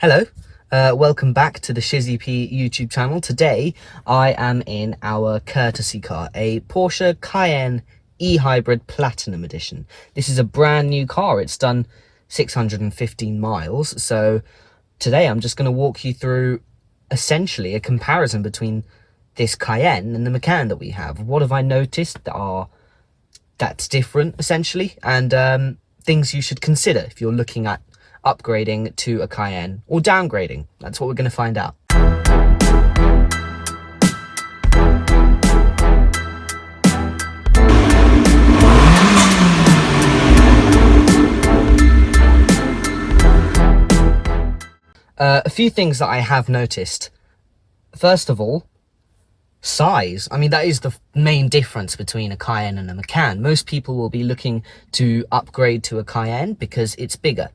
Hello, welcome back to the Shizzy P YouTube channel. Today I am in our courtesy car, a Porsche Cayenne e-hybrid Platinum Edition. This is a brand new car. It's done 615 miles. So today I'm just going to walk you through essentially a comparison between this Cayenne and the Macan that we have. What have I noticed that's different essentially, and things you should consider if you're looking at upgrading to a Cayenne or downgrading. That's what we're going to find out. A few things that I have noticed. First of all, size. I mean, that is the main difference between a Cayenne and a Macan. Most people will be looking to upgrade to a Cayenne because it's bigger.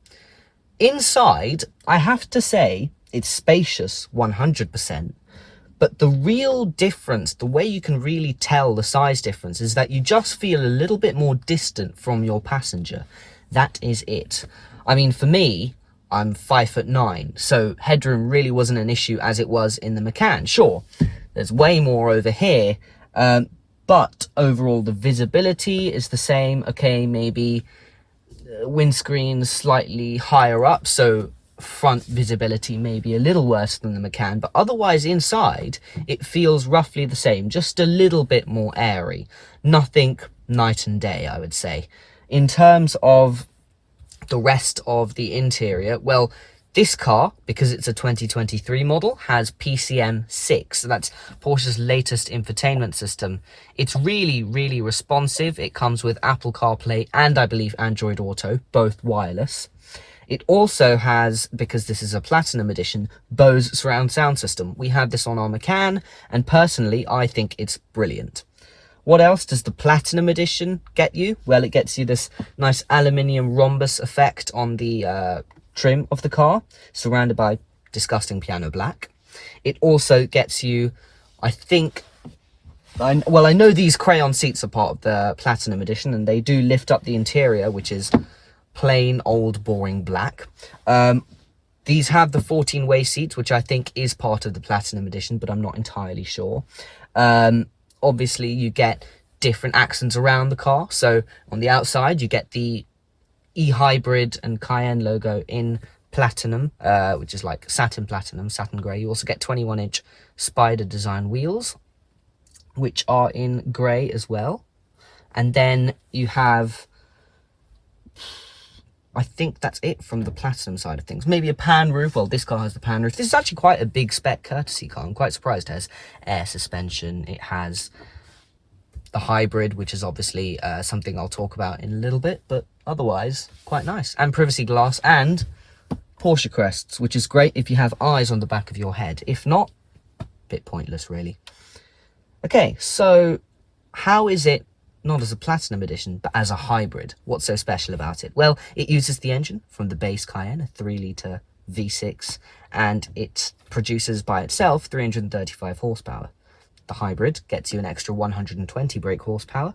Inside, I have to say, it's spacious 100%, but the real difference, the way you can really tell the size difference, is that you just feel a little bit more distant from your passenger. That is it. I mean, for me, I'm 5'9", so headroom really wasn't an issue as it was in the Macan. Sure, there's way more over here, but overall the visibility is the same. Okay, maybe windscreen slightly higher up, so front visibility may be a little worse than the Macan, but otherwise inside it feels roughly the same, just a little bit more airy. Nothing night and day, I would say. In terms of the rest of the interior, well, this car, because it's a 2023 model, has PCM 6. So that's Porsche's latest infotainment system. It's really, really responsive. It comes with Apple CarPlay and I believe Android Auto, both wireless. It also has, because this is a Platinum Edition, Bose surround sound system. We have this on our Macan, and personally, I think it's brilliant. What else does the Platinum Edition get you? Well, it gets you this nice aluminium rhombus effect on the trim of the car, surrounded by disgusting piano black. It also gets you, I think, I know these crayon seats are part of the Platinum Edition, and they do lift up the interior, which is plain old boring black. These have the 14-way seats, which I think is part of the Platinum Edition, but I'm not entirely sure. Obviously, you get different accents around the car. So on the outside, you get the e-hybrid and Cayenne logo in platinum, which is like satin platinum, satin grey. You also get 21-inch spider design wheels, which are in grey as well. And then you have, I think that's it from the platinum side of things. Maybe a pan roof. Well, this car has the pan roof. This is actually quite a big spec courtesy car. I'm quite surprised. It has air suspension. It has the hybrid, which is obviously something I'll talk about in a little bit, but otherwise quite nice. And privacy glass and Porsche crests, which is great if you have eyes on the back of your head. If not, a bit pointless really. Okay, so how is it not as a Platinum Edition, but as a hybrid? What's so special about it? Well, it uses the engine from the base Cayenne, a 3-litre V6, and it produces by itself 335 horsepower. The hybrid gets you an extra 120 brake horsepower,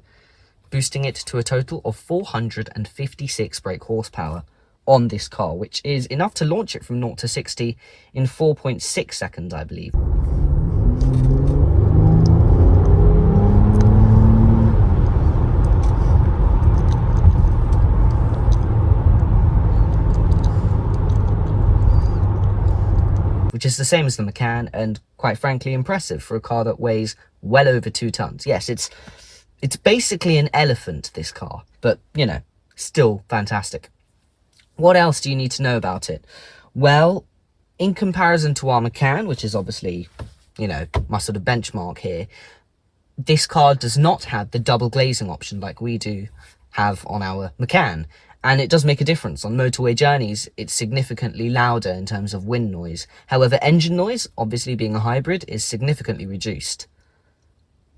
boosting it to a total of 456 brake horsepower on this car, which is enough to launch it from 0 to 60 in 4.6 seconds, I believe. Which is the same as the Macan, and quite frankly impressive for a car that weighs well over 2 tons. Yes, it's basically an elephant, this car, but, you know, still fantastic. What else do you need to know about it? Well, in comparison to our Macan, which is obviously, you know, my sort of benchmark here, this car does not have the double glazing option like we do have on our Macan. And it does make a difference. On motorway journeys, it's significantly louder in terms of wind noise. However, engine noise, obviously being a hybrid, is significantly reduced.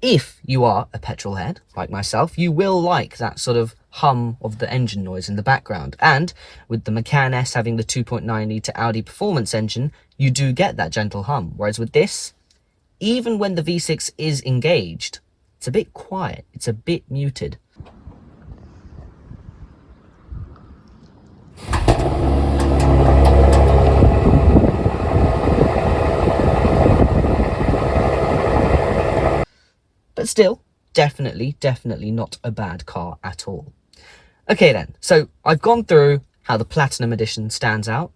If you are a petrol head, like myself, you will like that sort of hum of the engine noise in the background. And with the Macan S having the 2.9-litre Audi performance engine, you do get that gentle hum. Whereas with this, even when the V6 is engaged, it's a bit quiet, it's a bit muted. But still, definitely not a bad car at all. Okay then, so I've gone through how the Platinum Edition stands out.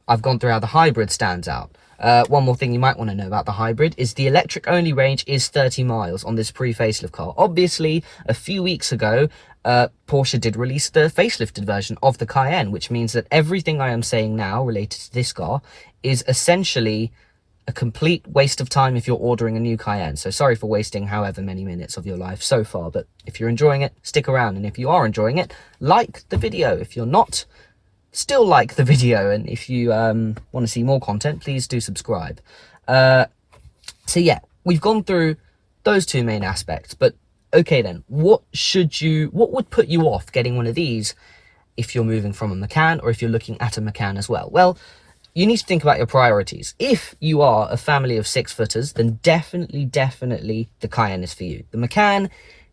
I've gone through how the hybrid stands out. One more thing you might want to know about the hybrid is the electric only range is 30 miles on this pre-facelift car. Obviously, a few weeks ago, Porsche did release the facelifted version of the Cayenne, which means that everything I am saying now related to this car is essentially a complete waste of time if you're ordering a new Cayenne. So sorry for wasting however many minutes of your life so far, but if you're enjoying it, stick around. And if you are enjoying it, like the video. If you're not, still like the video. And if you want to see more content, please do subscribe. So yeah, we've gone through those two main aspects, but okay then, what would put you off getting one of these if you're moving from a Macan or if you're looking at a Macan as well? Well, you need to think about your priorities. If you are a family of 6-footers, then definitely the Cayenne is for you. The Macan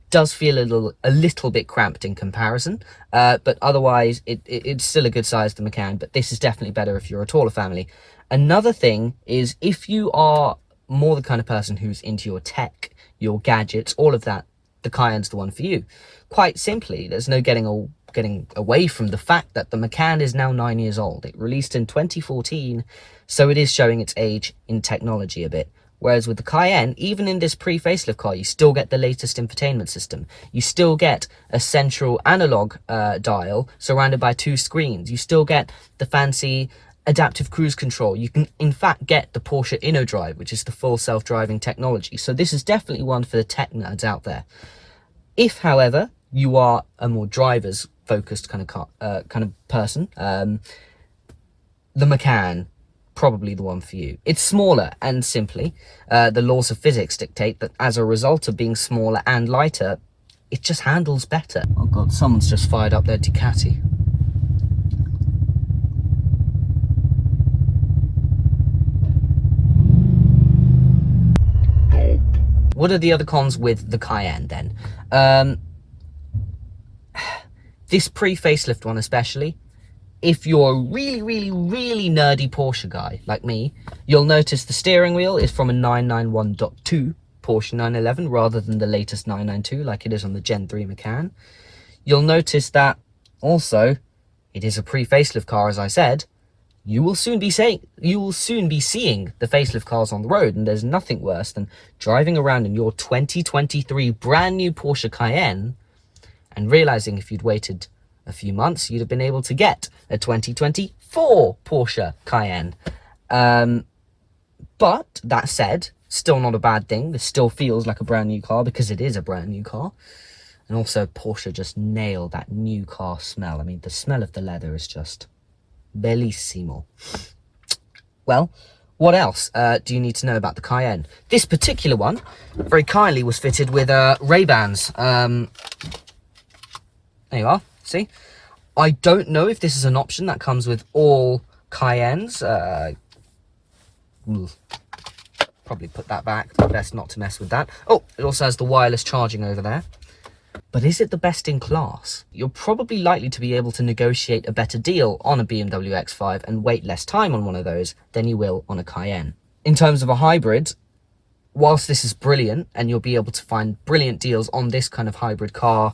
does feel a little bit cramped in comparison, but otherwise it's still a good size, the Macan, but this is definitely better if you're a taller family. Another thing is, if you are more the kind of person who's into your tech, your gadgets, all of that, the Cayenne's the one for you. Quite simply, there's no getting away from the fact that the Macan is now 9 years old. It released in 2014, so it is showing its age in technology a bit. Whereas with the Cayenne, even in this pre-facelift car, you still get the latest infotainment system. You still get a central analog dial surrounded by 2 screens. You still get the fancy adaptive cruise control. You can in fact get the Porsche InnoDrive, which is the full self-driving technology. So this is definitely one for the tech nerds out there. If, however, you are a more drivers focused kind of person, the Macan, probably the one for you. It's smaller, and simply the laws of physics dictate that as a result of being smaller and lighter, it just handles better. Oh god, someone's just fired up their Ducati. What are the other cons with the Cayenne then? This pre-facelift one especially, if you're a really nerdy Porsche guy like me, you'll notice the steering wheel is from a 991.2 Porsche 911 rather than the latest 992 like it is on the Gen 3 Macan. You'll notice that also it is a pre-facelift car, as I said. You will soon be seeing the facelift cars on the road, and there's nothing worse than driving around in your 2023 brand new Porsche Cayenne and realizing if you'd waited a few months, you'd have been able to get a 2024 Porsche Cayenne. But that said, still not a bad thing. This still feels like a brand new car because it is a brand new car. And also, Porsche just nailed that new car smell. I mean, the smell of the leather is just bellissimo. Well, what else do you need to know about the Cayenne? This particular one, very kindly, was fitted with Ray-Bans. There you are, see? I don't know if this is an option that comes with all Cayennes. Probably put that back. Best not to mess with that. Oh, it also has the wireless charging over there. But is it the best in class? You're probably likely to be able to negotiate a better deal on a BMW X5 and wait less time on one of those than you will on a Cayenne. In terms of a hybrid, whilst this is brilliant and you'll be able to find brilliant deals on this kind of hybrid car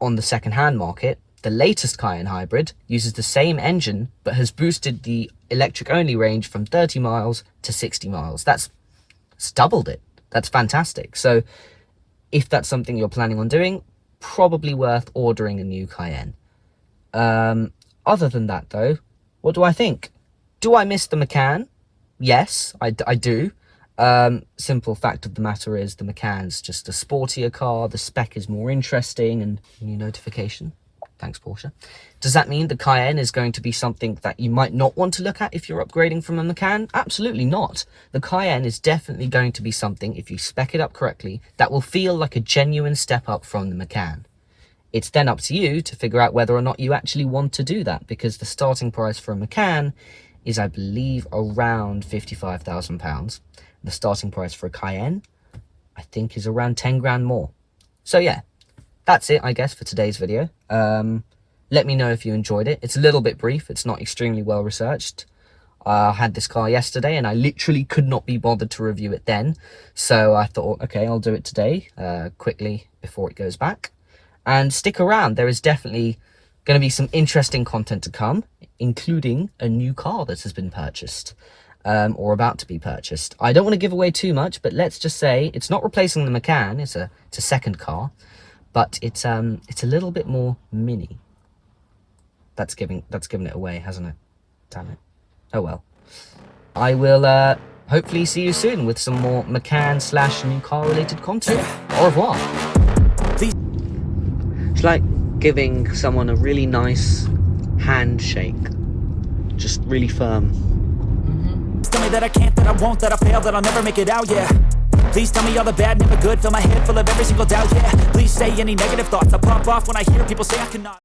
on the second-hand market, the latest Cayenne hybrid uses the same engine but has boosted the electric-only range from 30 miles to 60 miles. That's doubled it. That's fantastic. So if that's something you're planning on doing, probably worth ordering a new Cayenne. Other than that, though, what do I think? Do I miss the Macan? Yes, I do. Simple fact of the matter is the Macan's just a sportier car. The spec is more interesting, and new notification. Thanks, Porsche. Does that mean the Cayenne is going to be something that you might not want to look at if you're upgrading from a Macan? Absolutely not. The Cayenne is definitely going to be something, if you spec it up correctly, that will feel like a genuine step up from the Macan. It's then up to you to figure out whether or not you actually want to do that, because the starting price for a Macan is, I believe, around £55,000. The starting price for a Cayenne, I think, is around 10 grand more. So yeah, that's it, I guess, for today's video. Let me know if you enjoyed it. It's a little bit brief. It's not extremely well researched. I had this car yesterday and I literally could not be bothered to review it then. So I thought, okay, I'll do it today, quickly before it goes back. And stick around, there is definitely going to be some interesting content to come, including a new car that has been purchased, or about to be purchased. I don't want to give away too much, but let's just say it's not replacing the Macan. It's a second car, but it's a little bit more mini. That's giving it away, hasn't it? Damn it. Oh well. I will hopefully see you soon with some more Macan / new car related content. Au revoir. It's like giving someone a really nice handshake, just really firm. Tell me that I can't, that I won't, that I fail, that I'll never make it out, yeah. Please tell me all the bad, never good, fill my head full of every single doubt, yeah. Please say any negative thoughts, I'll pop off when I hear people say I cannot.